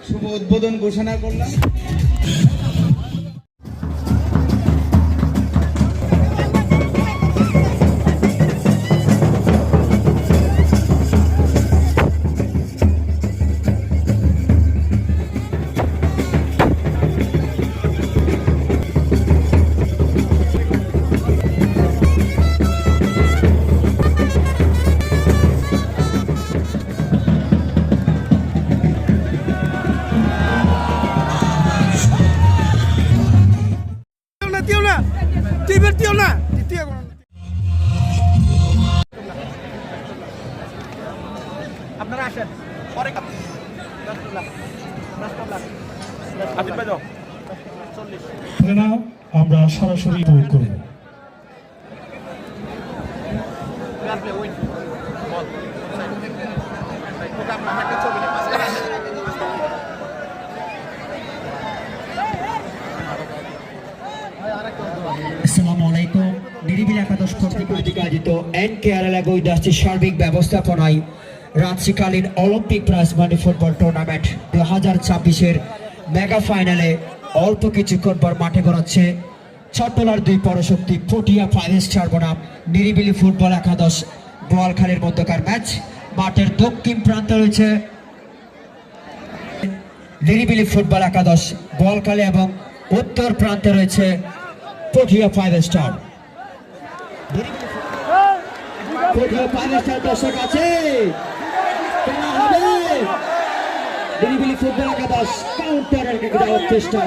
শুভ উদ্বোধন ঘোষণা করলাম। আপনারা আসেন পরে আমরা সরাসরি উপভোগ করব। আসসালামু আলাইকুম। নিরিবিলি একাদশ কর্তৃক আয়োজিত এনকেআরএল গোলদাসটির সার্বিক ব্যবস্থাপনায় রাত্রিকালীন olympic prize money football tournament 2026-এর মেগা ফাইনালে অল্প কিছুক্ষণ পর মাঠে গড়াচ্ছে ছট্টলার দুই পরশক্তি পটিয়া 5 স্টার বনাম নিরিবিলি ফুটবল একাদশ বোয়ালখালীর মধ্যকার ম্যাচ। মাঠের দক্ষিণ প্রান্তে রয়েছে নিরিবিলি ফুটবল একাদশ বোয়ালখালী এবং উত্তর প্রান্তে রয়েছে পটিয়া 5 স্টার। পটিয়া 5 স্টার দর্শক আছে, কেনা হবে নিরিবিলি ফুটবল একাদশ কাউন্টারের যাওয়ার চেষ্টা।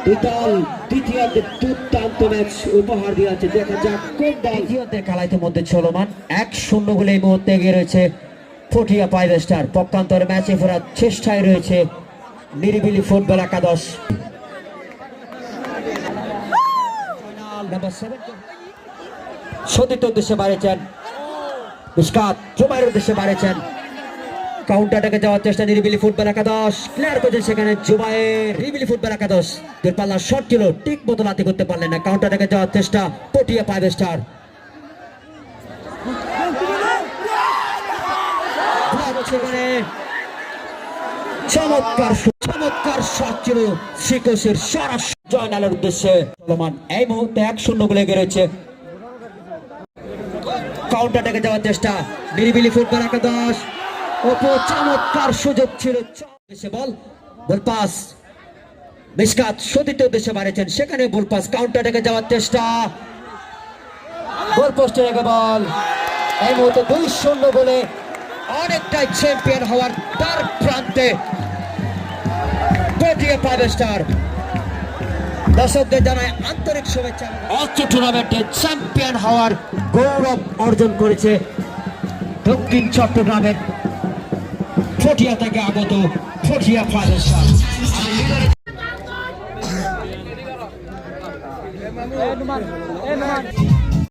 দুই দল দ্বিতীয়ার্ধে দুর্দান্ত ম্যাচ উপহার দিয়েছে। দেখা যাক কোন দল দ্বিতীয়ার্ধের খেলা ইতিমধ্যে চলমান। 1-0 গোলে এই মুহূর্তে এগিয়ে রয়েছে পটিয়া 5 স্টার। পক্ষান্তরে ম্যাচে ফেরার চেষ্টায় রয়েছে নিরিবিলি ফুটবল একাদশ। সতীর্থ উদ্দেশ্যে বাড়িয়েছেন মিশকাত, জুবাইরের উদ্দেশ্যে বাড়িয়েছেন। কাউন্টার অ্যাটাকে যাওয়ার চেষ্টা নিরিবিলি ফুটবল একাদশ, ক্লিয়ার করেছেন সেখানে জুবাইর। নিরিবিলি ফুটবল একাদশ দূরপাল্লার শট ছিল, ঠিক মতো লাতি করতে পারলেন না। কাউন্টার অ্যাটাকে যাওয়ার চেষ্টা পটিয়া 5 স্টার। চমৎকার চমৎকার শট ছিল শ্রীকোষের সরাসরি জয়নালের উদ্দেশ্যে চলমান। এই মুহূর্তে 1-0 গোলে এগিয়ে রয়েছে। কাউন্টার অ্যাটাকে যাওয়ার চেষ্টা নিরিবিলি ফুটবল একাদশ। চমৎকার সুযোগ ছিল, বল বল পাস মিশকাত সতীর্থ উদ্দেশ্যে মারেছেন, সেখানে বল পাস। কাউন্টার অ্যাটাকে যাওয়ার চেষ্টা, গোল পোস্টে রেখে বল। এই মুহূর্তে 2-0 গোলে অনেকটাই চ্যাম্পিয়ন হওয়ার তার প্রান্তে পটিয়া 5 স্টার। দর্শকদের জানায় আন্তরিক শুভেচ্ছা। অস্ত্র টুর্নামেন্টে চ্যাম্পিয়ন হওয়ার গৌরব অর্জন করেছে দক্ষিণ চট্টগ্রামের পটিয়া থেকে আগত পটিয়া 5 স্টার।